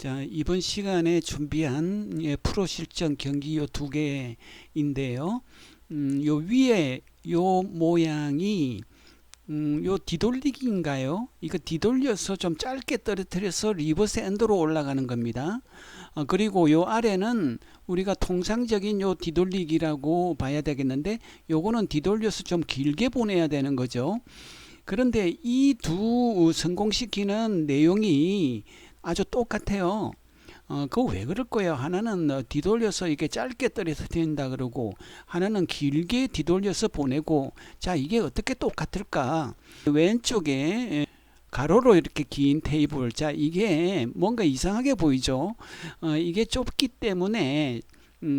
자, 이번 시간에 준비한 프로 실전 경기 요 두 개인데요. 요 위에 요 모양이 요 뒤돌리기인가요? 이거 뒤돌려서 좀 짧게 떨어뜨려서 리버스 엔드로 올라가는 겁니다. 그리고 요 아래는 우리가 통상적인 요 뒤돌리기라고 봐야 되겠는데 요거는 뒤돌려서 좀 길게 보내야 되는 거죠. 그런데 이 두 성공시키는 내용이 아주 똑같아요. 그거 왜 그럴 거예요? 하나는 뒤돌려서 이게 짧게 떨어뜨린다 그러고 하나는 길게 뒤돌려서 보내고, 자, 이게 어떻게 똑같을까? 왼쪽에 가로로 이렇게 긴 테이블, 자, 이게 뭔가 이상하게 보이죠? 이게 좁기 때문에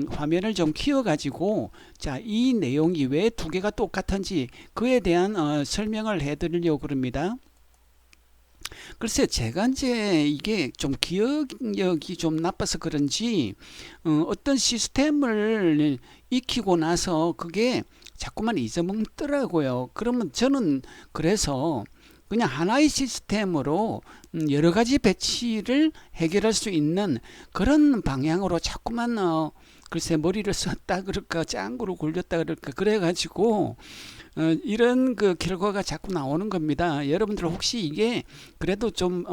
화면을 좀 키워가지고, 자, 이 내용이 왜 두 개가 똑같은지 그에 대한 설명을 해드리려고 합니다. 글쎄, 제가 이제 이게 좀 기억력이 좀 나빠서 그런지 어떤 시스템을 익히고 나서 그게 자꾸만 잊어먹더라고요. 그러면 저는 그래서 그냥 하나의 시스템으로 여러 가지 배치를 해결할 수 있는 그런 방향으로 자꾸만 글쎄 머리를 썼다 그럴까 짱구로 굴렸다 그럴까 그래가지고 이런 그 결과가 자꾸 나오는 겁니다. 여러분들 혹시 이게 그래도 좀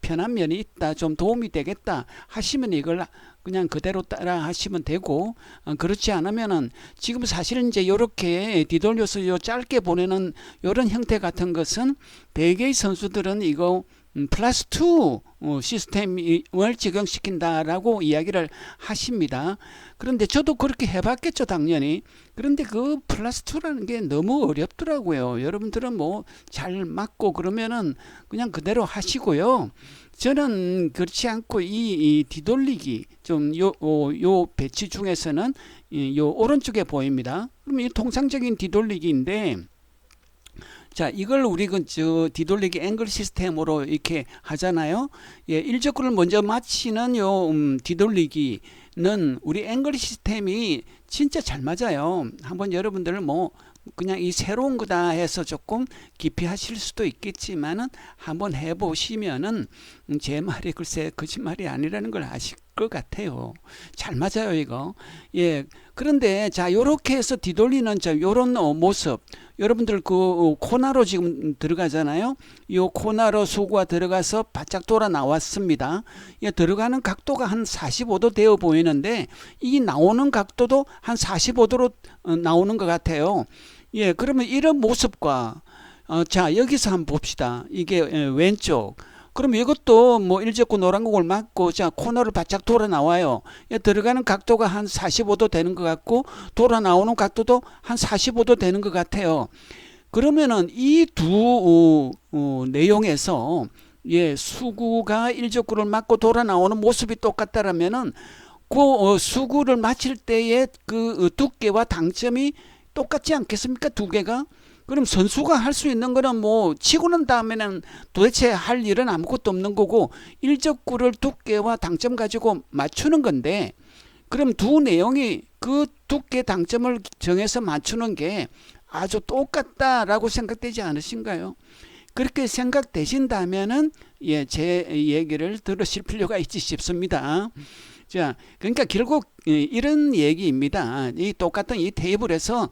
편한 면이 있다, 좀 도움이 되겠다 하시면 이걸 그냥 그대로 따라 하시면 되고, 그렇지 않으면은 지금 사실은 이제 이렇게 뒤돌려서 요 짧게 보내는 이런 형태 같은 것은 대개의 선수들은 이거 플러스 2 시스템을 적용시킨다라고 이야기를 하십니다. 그런데 저도 그렇게 해봤겠죠, 당연히. 그런데 그 플러스 2라는 게 너무 어렵더라고요. 여러분들은 뭐 잘 맞고 그러면은 그냥 그대로 하시고요. 저는 그렇지 않고 이 뒤돌리기 좀 요 배치 중에서는 요 오른쪽에 보입니다. 그럼 이 통상적인 뒤돌리기인데, 자, 이걸 우리 저 뒤돌리기 앵글 시스템으로 이렇게 하잖아요. 예, 일적구를 먼저 맞히는 요 뒤돌리기는 우리 앵글 시스템이 진짜 잘 맞아요. 한번 여러분들 뭐 그냥 이 새로운 거다 해서 조금 깊이 하실 수도 있겠지만은 한번 해보시면은 제 말이 글쎄 거짓말이 아니라는 걸 아실 것 같아요. 잘 맞아요, 이거. 예. 그런데 자, 요렇게 해서 뒤돌리는 자, 요런 모습. 여러분들 그 코너로 지금 들어가잖아요. 요 코너로 수구가 들어가서 바짝 돌아 나왔습니다. 예, 들어가는 각도가 한 45도 되어 보이는데 이 나오는 각도도 한 45도로 나오는 것 같아요. 예, 그러면 이런 모습과 자, 여기서 한번 봅시다. 이게 왼쪽. 그럼 이것도 뭐 일적구 노란 곡을 맞고, 자, 코너를 바짝 돌아 나와요. 예, 들어가는 각도가 한 45도 되는 것 같고 돌아 나오는 각도도 한 45도 되는 것 같아요. 그러면은 이 두 내용에서 예, 수구가 일적구를 맞고 돌아 나오는 모습이 똑같다라면은 그 수구를 맞힐 때의 그 두께와 당점이 똑같지 않겠습니까? 두 개가. 그럼 선수가 할 수 있는 거는 뭐 치고 난 다음에는 도대체 할 일은 아무것도 없는 거고 일적구를 두께와 당점 가지고 맞추는 건데, 그럼 두 내용이 그 두께 당점을 정해서 맞추는 게 아주 똑같다라고 생각되지 않으신가요? 그렇게 생각되신다면은 예, 제 얘기를 들으실 필요가 있지 싶습니다. 자, 그러니까 결국 이런 얘기입니다. 이 똑같은 이 테이블에서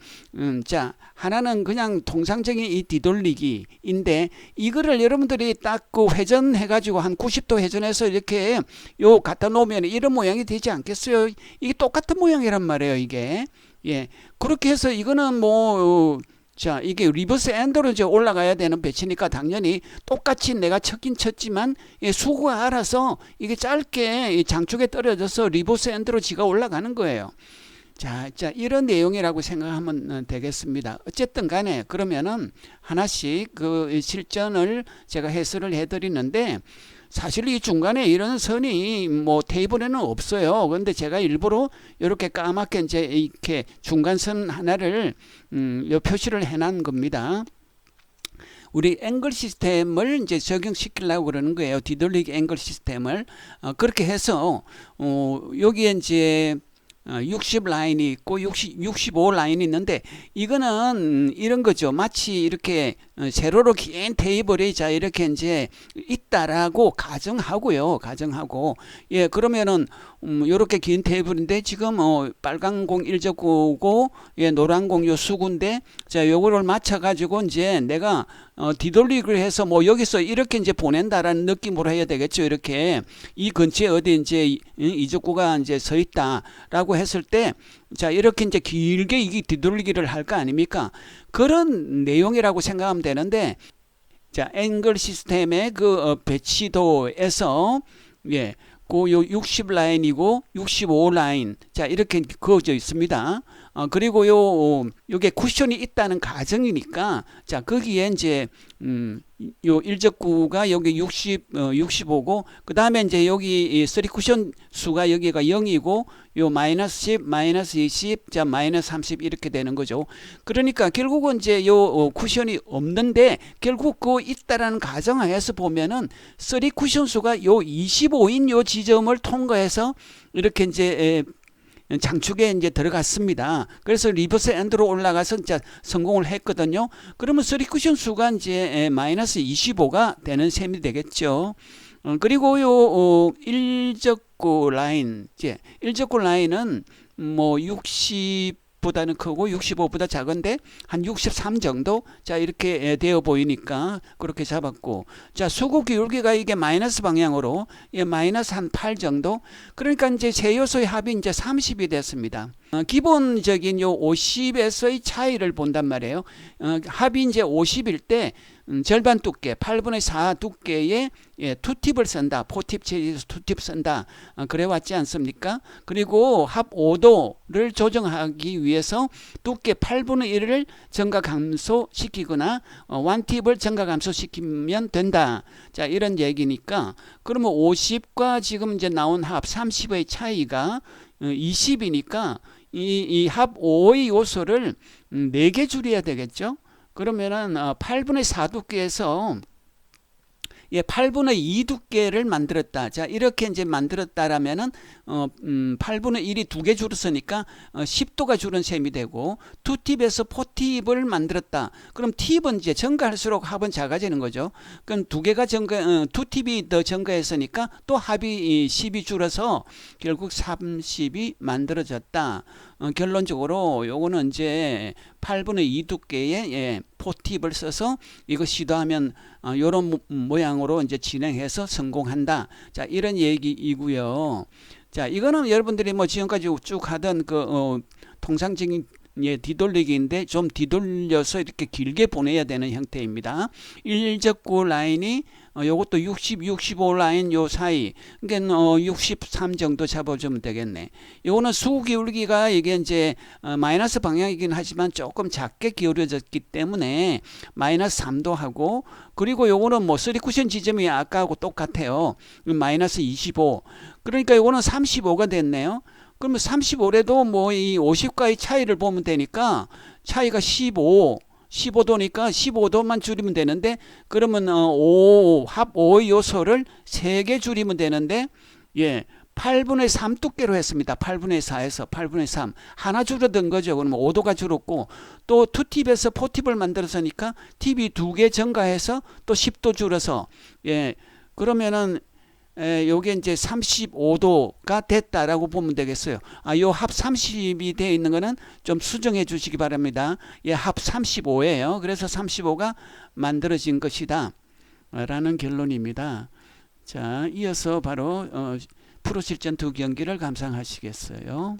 자, 하나는 그냥 통상적인 이 뒤돌리기인데 이거를 여러분들이 딱 그 회전해 가지고 한 90도 회전해서 이렇게 요 갖다 놓으면 이런 모양이 되지 않겠어요? 이게 똑같은 모양이란 말이에요, 이게. 예. 그렇게 해서 이거는 뭐 자, 이게 리버스 엔드로 이제 올라가야 되는 배치니까 당연히 똑같이 내가 쳤긴 쳤지만 수구가 알아서 이게 짧게 장축에 떨어져서 리버스 엔드로 지가 올라가는 거예요. 자, 이런 내용이라고 생각하면 되겠습니다. 어쨌든 간에 그러면은 하나씩 그 실전을 제가 해설을 해드리는데, 사실 이 중간에 이런 선이 뭐 테이블에는 없어요. 그런데 제가 일부러 이렇게 까맣게 이제 이렇게 중간선 하나를 요 표시를 해놓은 겁니다. 우리 앵글 시스템을 이제 적용시키려고 그러는 거예요. 뒤돌리기 앵글 시스템을. 그렇게 해서 여기에 이제 60 라인이 있고 65 라인이 있는데 이거는 이런 거죠. 마치 이렇게 세로로 긴 테이블이 자 이렇게 이제 있다라고 가정하고요. 가정하고 예 그러면은 이렇게 긴 테이블인데 지금 빨간 공 일적구고 예 노란 공 요 수구인데 자 요거를 맞춰 가지고 이제 내가 뒤돌리기를 해서 뭐 여기서 이렇게 이제 보낸다라는 느낌으로 해야 되겠죠. 이렇게 이 근처에 어디 이제 이적구가 이제 서 있다라고 했을 때 자 이렇게 이제 길게 이게 뒤돌리기를 할 거 아닙니까? 그런 내용이라고 생각하면 되는데 자 앵글 시스템의 그 배치도에서 예. 요 60 라인이고 65 라인 자 이렇게 그어져 있습니다. 그리고 요게 쿠션이 있다는 가정이니까 자 거기에 이제 요 일적구가 여기 65고 그 다음에 이제 여기 3 쿠션 수가 여기가 0이고 요 마이너스 10, 마이너스 20, 자 마이너스 30 이렇게 되는 거죠. 그러니까 결국은 이제 요 쿠션이 없는데 결국 그 있다라는 가정하에서 보면은 3 쿠션 수가 요 25인 요 지점을 통과해서 이렇게 이제 장축에 이제 들어갔습니다. 그래서 리버스 엔드로 올라가서 이제 성공을 했거든요. 그러면 3 쿠션 수가 이제 마이너스 25가 되는 셈이 되겠죠. 그리고 요 일적구 라인, 이제 일적구 라인은 뭐 60보다는 크고 65보다 작은데 한 63 정도 자 이렇게 되어 보이니까 그렇게 잡았고 자 수구 기울기가 이게 마이너스 방향으로 예, 마이너스 한 8 정도 그러니까 이제 세 요소의 합이 이제 30이 됐습니다. 기본적인 요 50에서의 차이를 본단 말이에요. 합이 이제 50일 때 절반 두께 8분의 4 두께의 예, 투팁을 쓴다. 포팁 체리에서 투팁 쓴다. 그래 왔지 않습니까? 그리고 합 5도를 조정하기 위해서 두께 8분의 1을 증가 감소시키거나 원팁을 증가 감소시키면 된다. 자 이런 얘기니까 그러면 50과 지금 이제 나온 합 30의 차이가 20이니까 이 합 5의 요소를 4개 줄여야 되겠죠? 그러면은 8분의 4 두께에서 예, 8분의 2 두께를 만들었다. 자, 이렇게 이제 만들었다라면은 8분의 1이 2개 줄었으니까 10도가 줄은 셈이 되고 투팁에서 포팁을 만들었다. 그럼 팁은 이제 증가할수록 합은 작아지는 거죠. 그럼 두 개가 투팁이 더 증가했으니까 또 합이 10이 줄어서 결국 30이 만들어졌다. 결론적으로 요거는 이제 8분의 2 두께의 예, 포팁을 써서 이거 시도하면 요런 모양으로 이제 진행해서 성공한다. 자, 이런 얘기이고요. 자, 이거는 여러분들이 뭐 지금까지 쭉 하던 그 통상적인 예, 뒤돌리기인데 좀 뒤돌려서 이렇게 길게 보내야 되는 형태입니다. 일적구 라인이 요것도 60, 65 라인 요 사이 그러니까 63 정도 잡아주면 되겠네. 요거는 수 기울기가 이게 이제 마이너스 방향이긴 하지만 조금 작게 기울어졌기 때문에 마이너스 3도 하고 그리고 요거는 뭐 3 쿠션 지점이 아까하고 똑같아요. 마이너스 25 그러니까 요거는 35가 됐네요. 그러면 35래도 뭐 이 50과의 차이를 보면 되니까 차이가 15도니까 15도만 줄이면 되는데 그러면 합 5의 요소를 3개 줄이면 되는데 예 8분의 3 두께로 했습니다. 8분의 4에서 8분의 3 하나 줄어든 거죠. 그러면 5도가 줄었고 또 투팁에서 포팁을 만들었으니까 팁이 2개 증가해서 또 10도 줄어서 예 그러면은 요게 이제 35도가 됐다라고 보면 되겠어요. 요 합 30이 되어 있는 거는 좀 수정해 주시기 바랍니다. 예, 합 35예요. 그래서 35가 만들어진 것이다. 라는 결론입니다. 자, 이어서 바로 프로 실전 2경기를 감상하시겠어요.